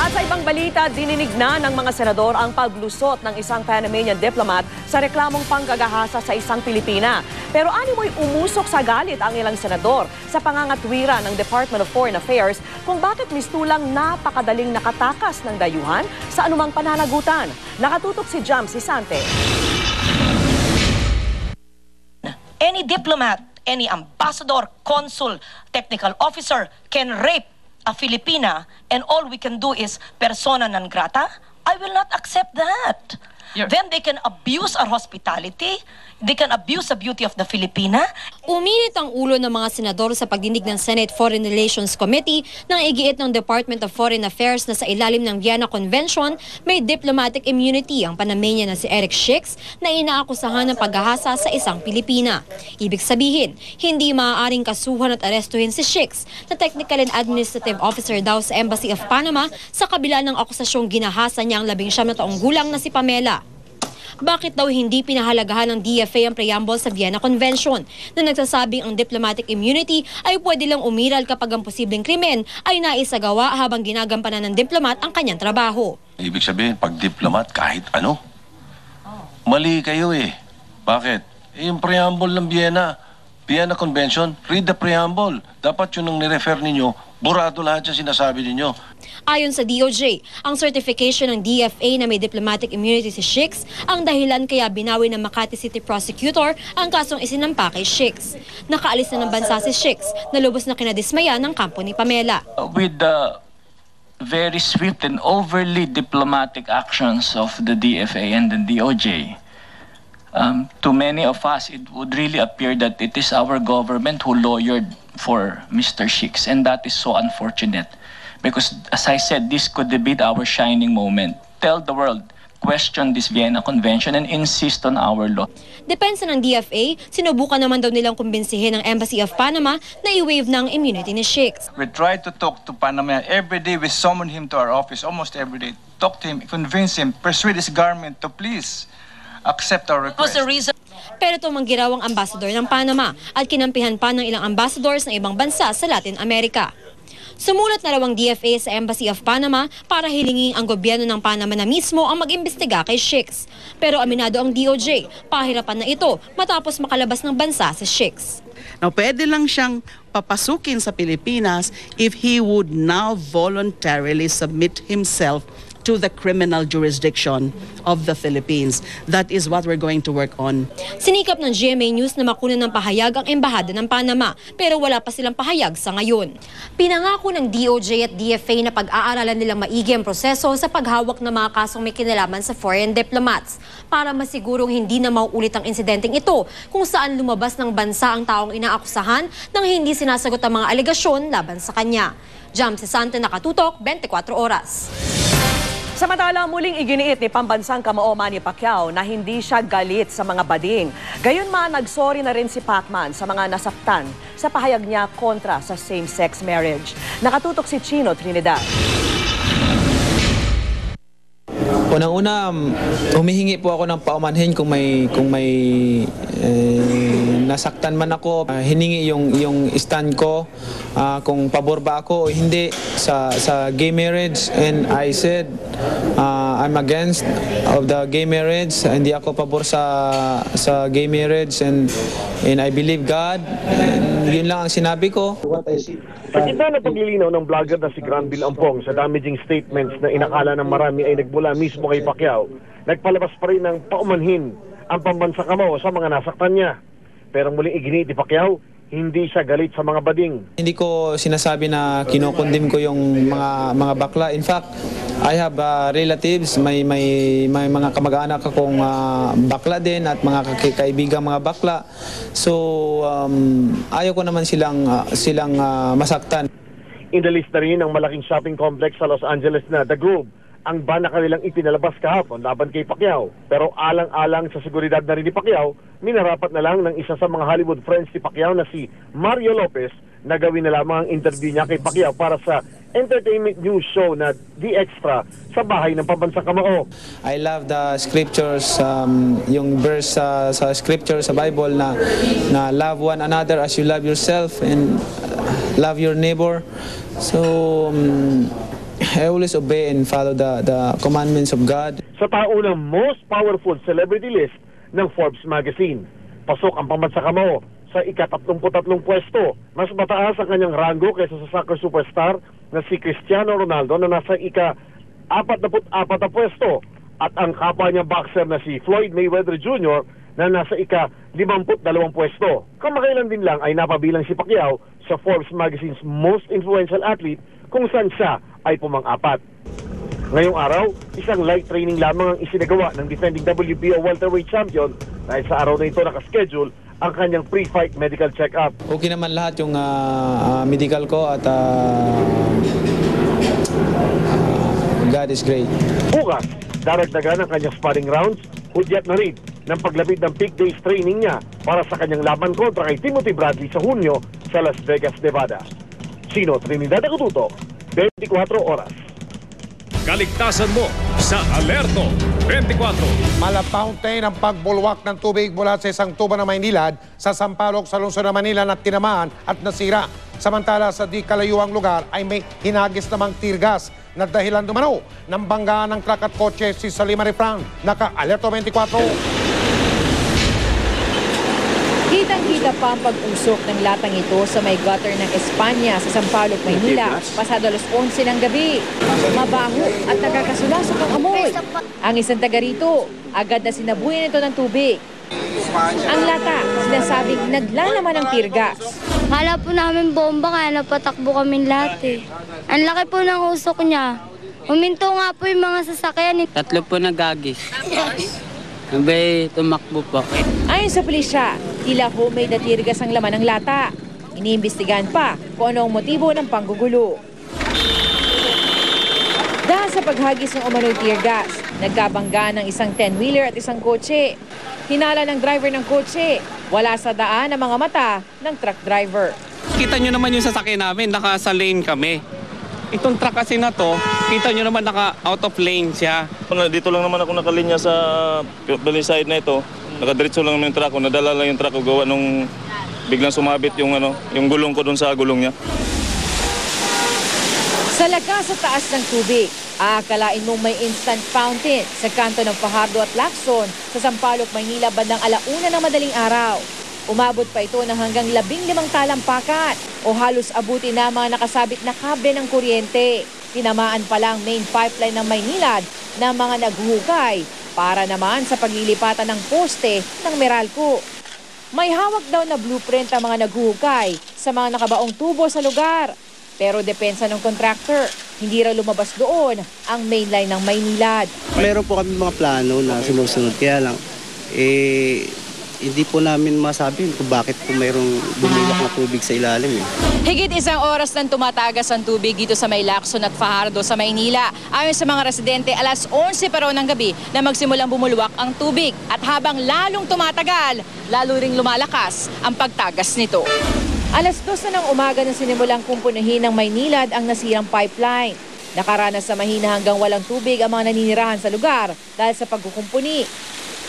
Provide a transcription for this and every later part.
At sa ibang balita, dininig na ng mga senador ang paglusot ng isang Panamanian diplomat sa reklamong panggagahasa sa isang Pilipina. Pero animoy umusok sa galit ang ilang senador sa pangangatwira ng Department of Foreign Affairs kung bakit mistulang napakadaling nakatakas ng dayuhan sa anumang pananagutan. Nakatutok si Jam Sisante. Any diplomat, any ambassador, consul, technical officer can rape a Filipina, and all we can do is persona non grata. I will not accept that. Then they can abuse our hospitality. They can abuse the beauty of the Filipina. Uminit ang ulo ng mga senador sa pagdinig ng Senate Foreign Relations Committee nang igiit ng Department of Foreign Affairs na sa ilalim ng Vienna Convention may diplomatic immunity ang Panamanian na si Eric Shix na inaakusahan ng paghahasa sa isang Pilipina. Ibig sabihin, hindi maaaring kasuhan at arestuhin si Shix na Technical and Administrative Officer daw sa Embassy of Panama sa kabila ng akusasyong ginahasa niya ang 19 na taong gulang na si Pamela. Bakit daw hindi pinahalagahan ng DFA ang preamble sa Vienna Convention na nagsasabing ang diplomatic immunity ay pwede lang umiral kapag ang posibleng krimen ay naisagawa habang ginagampanan ng diplomat ang kanyang trabaho? Ibig sabihin, pag diplomat, kahit ano. Mali kayo eh. Bakit? Yung preamble ng Vienna Convention, read the preamble. Dapat yun ang nirefer ninyo, burado lahat yung sinasabi ninyo. Ayon sa DOJ, ang certification ng DFA na may diplomatic immunity si Shix ang dahilan kaya binawi ng Makati City Prosecutor ang kasong isinampa kay Shix. Nakaalis na ng bansa si Shix na lubos na kinadismaya ng kampo ni Pamela. With the very swift and overly diplomatic actions of the DFA and the DOJ, to many of us, it would really appear that it is our government who lawyered for Mr. Shix, and that is so unfortunate. Because, as I said, this could be our shining moment. Tell the world, question this Vienna Convention and insist on our law. Depensa ng DFA, sinubukan naman daw nilang kumbinsihin ng Embassy of Panama na i-waive ng immunity ni Shix. We try to talk to Panama every day. We summon him to our office almost every day. Talk to him, convince him, persuade his government to please accept our request. Pero tumanggi raw ang ambassador ng Panama at kinampihan pa ng ilang ambassadors ng ibang bansa sa Latin America. Sumulat na raw ang DFA sa Embassy of Panama para hilingin ang gobyerno ng Panama na mismo ang mag-imbestiga kay Shix. Pero aminado ang DOJ, pahirapan na ito matapos makalabas ng bansa si Shix. Now, pwede lang siyang papasukin sa Pilipinas if he would now voluntarily submit himself to the criminal jurisdiction of the Philippines. That is what we're going to work on. Sinikap ng GMA News na makunan ng pahayag ang Embahada ng Panama, pero wala pa silang pahayag sa ngayon. Pinangako ng DOJ at DFA na pag-aaralan nilang maigi ang proseso sa paghawak ng mga kasong may kinalaman sa foreign diplomats para masigurong hindi na mauulit ang insidenteng ito kung saan lumabas ng bansa ang taong inaakusahan nang hindi sinasagot ang mga alegasyon laban sa kanya. Jam Sisante, Nakatutok, 24 Oras. Samantala, muling iginiit ni pambansang kamao Manny Pacquiao na hindi siya galit sa mga bading. Gayunman, nagsorry na rin si Pacman sa mga nasaktan sa pahayag niya kontra sa same-sex marriage. Nakatutok si Chino Trinidad. Unang-una, humihingi po ako ng paumanhin kung may nasaktan man ako. Hiningi yung stand ko kung pabor ba ako o hindi sa gay marriage, and I said I'm against of the gay marriage. Hindi ako pabor sa gay marriage, and I believe God. And yun lang ang sinabi ko. Sa gitna ng paglilinaw ng vlogger na si Granville Ampong sa damaging statements na inakala ng marami ay nagmula mismo kay Pacquiao, nagpalabas pa rin ng paumanhin ang pambansang kamao sa mga nasaktan niya. Pero muling iginiit ni Pacquiao, hindi siya galit sa mga bading. Hindi ko sinasabi na kinukondim ko yung mga bakla. In fact, I have relatives, may mga kamag-anak akong bakla din at mga kaibigang mga bakla. So ayaw ko naman silang masaktan. Inalis na rin ang malaking shopping complex sa Los Angeles na The Grove ang ban na kanilang ipinalabas kahapon laban kay Pacquiao. Pero alang-alang sa seguridad na rin ni Pacquiao, minarapat na lang ng isa sa mga Hollywood friends ni Pacquiao na si Mario Lopez na gawin na lamang ang interview niya kay Pacquiao para sa entertainment news show na The Extra sa bahay ng pambansang kamao. I love the scriptures, yung verse sa scripture sa Bible na love one another as you love yourself and love your neighbor. So I always obey and follow the commandments of God. Sa taunang most powerful celebrity list ng Forbes magazine, pasok ang Pambansa Kamao sa ika-33 pwesto. Mas mataas ang kanyang rango kaysa sa soccer superstar na si Cristiano Ronaldo na nasa ika-44 na pwesto at ang kapwa niyang boxer na si Floyd Mayweather Jr. na nasa ika-52 pwesto. Kamakailan din lang ay napabilang si Pacquiao sa Forbes magazine's most influential athlete kung saan siya ay pumang-apat. Ngayong araw, isang light training lamang ang isinagawa ng defending WBO welterweight champion dahil sa araw na ito nakaschedule ang kanyang pre-fight medical check-up. Okay naman lahat yung medical ko at God is great. Bukas, daragdagan ang kanyang sparring rounds, hudyat na rin ng paglapit ng peak days training niya para sa kanyang laban kontra kay Timothy Bradley sa Hunyo sa Las Vegas, Nevada. Chino Trinidad Acututo, 24 oras. Kaligtasan mo sa Alerto 24. Malapauntain ang pagbulwak ng tubig mula sa isang tubo ng Maynilad sa Sampaloc sa lungsod ng Manila na tinamaan at nasira. Samantala sa di kalayuang lugar ay may hinagis namang tirgas na dahilan dumano ng banggaan ng truck at kotse si Salima Refran. Naka-Alerto 24. Kitang-kita pa ang pag-usok ng latang ito sa may gutter ng Espanya sa Sampaloc, Maynila, pasado alas 11 ng gabi. Mabaho at nagkakasulasok ang amoy. Ang isang taga rito, agad na sinabuyan ito ng tubig. Ang lata, sinasabing naglalaman ng tirgas. Hala po namin bomba kaya napatakbo kami lahat eh. Ang laki po ng usok niya. Huminto nga po yung mga sasakyan. 3 po nagagis. Abay, tumakbo po. Ayon sa pulisya, tila homemade na tirgas ang laman ng lata. Iniimbestigahan pa kung ano ang motibo ng panggugulo. Dahil sa paghagis ng umano'y tirgas, nagkabanggaan ng isang 10-wheeler at isang kotse. Hinala ng driver ng kotse. Wala sa daan ang mga mata ng truck driver. Kita nyo naman yung sasakyan namin, naka sa lane kami. Itong truck kasi na to, kita nyo naman naka out of lane siya. Dito lang naman ako nakalinya sa side na ito. Nakadiretso lang naman yung truck ko. Nadala lang yung truck ko gawa nung biglang sumabit yung gulong ko doon sa gulong niya. Sa lakas sa taas ng tubig, aakalain mong may instant fountain sa kanto ng Fajardo at Lacson sa Sampaloc, Maynila bandang 1:00 ng madaling araw. Umabot pa ito ng hanggang 15 talampakan o halos abuti na mga nakasabit na kable ng kuryente. Tinamaan pa lang main pipeline ng Maynilad na mga naghuhukay para naman sa paglilipatan ng poste ng Meralco. May hawak daw na blueprint ang mga naghuhukay sa mga nakabaong tubo sa lugar. Pero depensa ng contractor, hindi raw lumabas doon ang mainline ng Maynilad. Meron po kami mga plano na sumusunod, kaya lang hindi po namin masabi kung bakit po mayroong bumulak na tubig sa ilalim. Higit 1 oras nang tumatagas ang tubig dito sa may Lacson at Fajardo sa Maynila. Ayon sa mga residente, alas 11 pa raw ng gabi na magsimulang bumulwak ang tubig. At habang lalong tumatagal, lalo ring lumalakas ang pagtagas nito. Alas 2 na ng umaga na sinimulang kumpunahin ng Maynilad ang nasirang pipeline. Nakaranas sa mahina hanggang walang tubig ang mga naninirahan sa lugar dahil sa pagkukumpuni.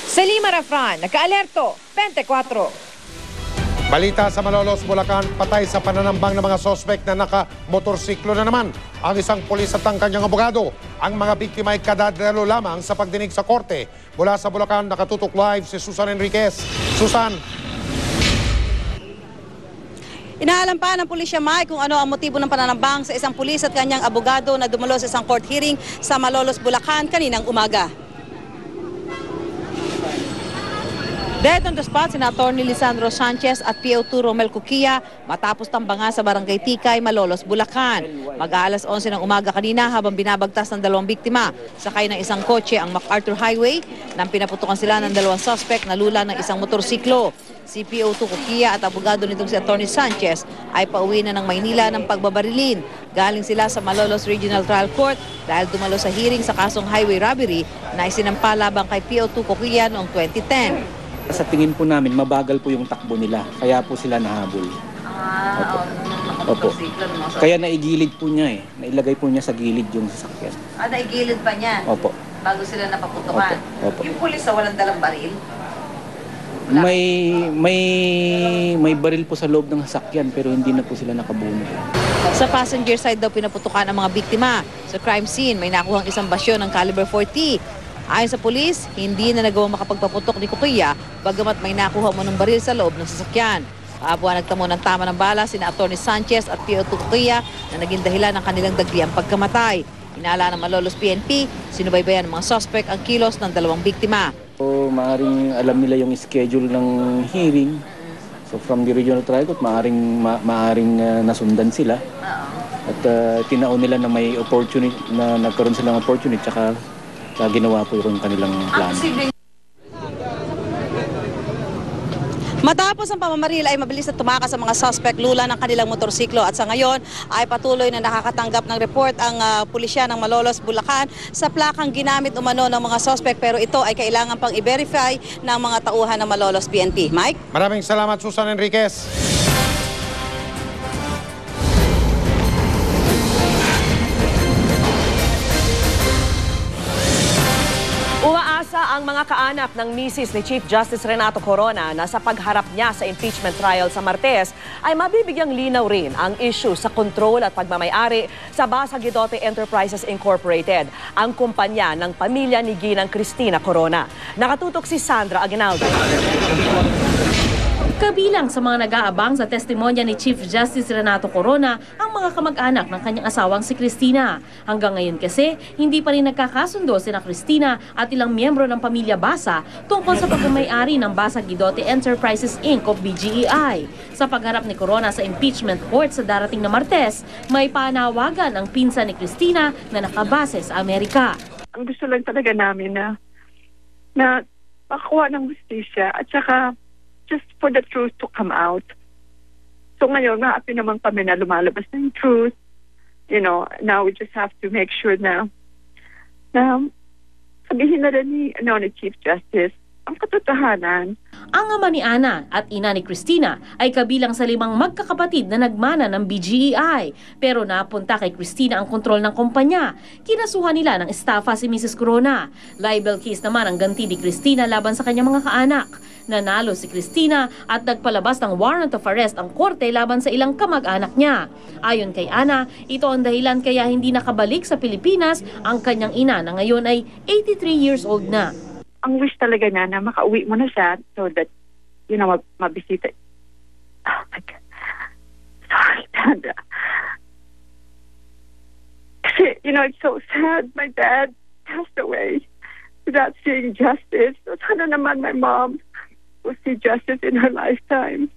Salima Refran, naka-Alerto 24. Balita sa Malolos, Bulacan, patay sa pananambang ng mga sospek na naka-motorsiklo na naman ang isang pulis at ang kanyang abogado. Ang mga biktima ay kadadalo lamang sa pagdinig sa korte. Mula sa Bulacan, nakatutok live si Susan Enriquez. Susan. Inaalam pa ng pulisya, Mike, kung ano ang motibo ng pananambang sa isang pulis at kanyang abogado na dumalo sa isang court hearing sa Malolos, Bulacan kaninang umaga. Dead on the spot, si Atty. Lisandro Sanchez at PO2 Romel Cuquia matapos tambanga sa Barangay Tikay, Malolos, Bulacan. Mag-aalas 11 ng umaga kanina habang binabagtas ng 2 biktima. Sakay ng isang kotse ang MacArthur Highway nang pinaputukan sila ng 2 suspect na lula ng isang motorsiklo. Si PO2 Cuquia at abogado nitong si Atty. Sanchez ay pauwi na ng Maynila ng pagbabarilin. Galing sila sa Malolos Regional Trial Court dahil dumalo sa hearing sa kasong highway robbery na isinampa labang kay PO2 Cuquia noong 2010. Sa tingin po namin, mabagal po yung takbo nila. Kaya po sila nahabol. Opo. Kaya naigilid po niya eh. Nailagay po niya sa gilid yung sasakyan. Naigilid pa niya? Opo. Bago sila napaputukan? Opo. Yung pulis na walang dalang baril? May baril po sa loob ng sasakyan pero hindi na po sila nakabuno. Sa passenger side daw pinaputukan ang mga biktima. Sa crime scene, may nakuhang isang basyo ng caliber 40. Ayon sa pulis, hindi na nagawang makapagpaputok ni Cuquilla bagamat may nakuha mo ng baril sa loob ng sasakyan. Kaabwa nagtamo ng tama ng bala sina Atty. Sanchez at P.O. Cuquilla na naging dahilan ng kanilang dagliang pagkamatay. Inala ng Malolos PNP, sinubaybayan ng mga suspect ang kilos ng dalawang biktima. So, maaaring alam nila yung schedule ng hearing. So from the regional trial court, maaaring nasundan sila. At tinaon nila na may opportunity, na nagkaroon silang opportunity, tsaka ginawa po yung kanilang plano. Matapos ang pamamaril ay mabilis na tumakas ang mga suspect lula ng kanilang motorsiklo at sa ngayon ay patuloy na nakakatanggap ng report ang pulisya ng Malolos, Bulacan sa plakang ginamit umano ng mga suspect pero ito ay kailangan pang i-verify ng mga tauhan ng Malolos PNP. Mike? Maraming salamat, Susan Enriquez. Umaasa ang mga kaanak ng misis ni Chief Justice Renato Corona na sa pagharap niya sa impeachment trial sa Martes ay mabibigyang linaw rin ang issue sa kontrol at pagmamayari sa Basa Guidote Enterprises Incorporated, ang kumpanya ng pamilya ni Ginang Cristina Corona. Nakatutok si Sandra Aguinaldo. Kabilang sa mga nag-aabang sa testimonya ni Chief Justice Renato Corona ang mga kamag-anak ng kanyang asawang si Cristina. Hanggang ngayon kasi, hindi pa rin nagkakasundo sina Cristina at ilang miyembro ng pamilya Basa tungkol sa pagmamayari ng Basa Guidote Enterprises Inc. of BGEI. Sa pagharap ni Corona sa impeachment court sa darating na Martes, may panawagan ang pinsan ni Cristina na nakabase sa Amerika. Ang gusto lang talaga namin na makakuha ng justisya at saka just for the truth to come out. So ngayon, maapi naman kami na lumalabas ng truth. You know, now we just have to make sure na sabihin na rin ni Chief Justice ang katotohanan. Ang ama ni Ana at ina ni Cristina ay kabilang sa 5 magkakapatid na nagmana ng BGEI. Pero napunta kay Cristina ang kontrol ng kumpanya. Kinasuhan nila ng estafa si Mrs. Corona. Libel case naman ang ganti ni Cristina laban sa kanyang mga kaanak. Nanalo si Cristina at nagpalabas ng warrant of arrest ang korte laban sa ilang kamag-anak niya. Ayon kay Ana, ito ang dahilan kaya hindi nakabalik sa Pilipinas ang kanyang ina na ngayon ay 83 years old na. Ang wish talaga niya na makauwi mo na siya so that, mabisita. Oh my God. Sorry, Tanda. Kasi, it's so sad. My dad passed away without seeing justice. So sana naman my mom will see justice in her lifetime.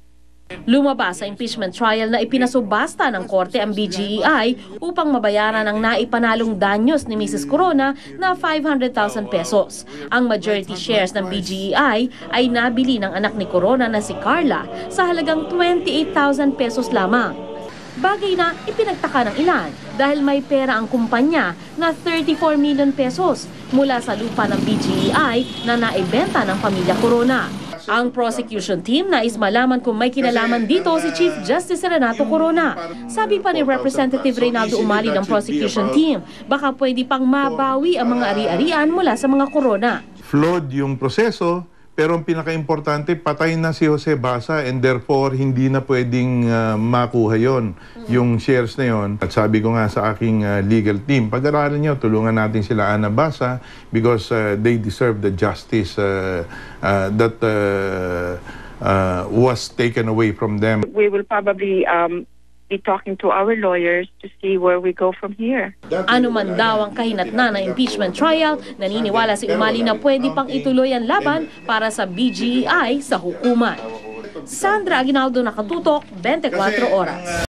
Lumabas sa impeachment trial na ipinasubasta ng korte ang BGEI upang mabayaran ang naipanalong danyos ni Mrs. Corona na 500,000 pesos. Ang majority shares ng BGEI ay nabili ng anak ni Corona na si Carla sa halagang 28,000 pesos lamang. Bagay na ipinagtaka ng ilan dahil may pera ang kumpanya na 34 million pesos mula sa lupa ng BGEI na naibenta ng pamilya Corona. Ang prosecution team nais malaman kung may kinalaman dito si Chief Justice Renato Corona. Sabi pa ni Representative Reynaldo Umali ng prosecution team, baka pwede pang mabawi ang mga ari-arian mula sa mga Corona. Flawed yung proseso, pero ang pinaka-importante, patay na si Jose Basa and therefore hindi na pwedeng makuha yon, yung shares na yon. At sabi ko nga sa aking legal team, pag-aralan nyo, tulungan natin sila Ana Basa because they deserve the justice that was taken away from them. We will probably be talking to our lawyers to see where we go from here. Ano man daw ang kahinatnan ng impeachment trial, naniniwala si Umali na pwede pang ituloy ang laban para sa BGEI sa hukuman. Sandra Aguinaldo, Nakatutok, 24 Oras.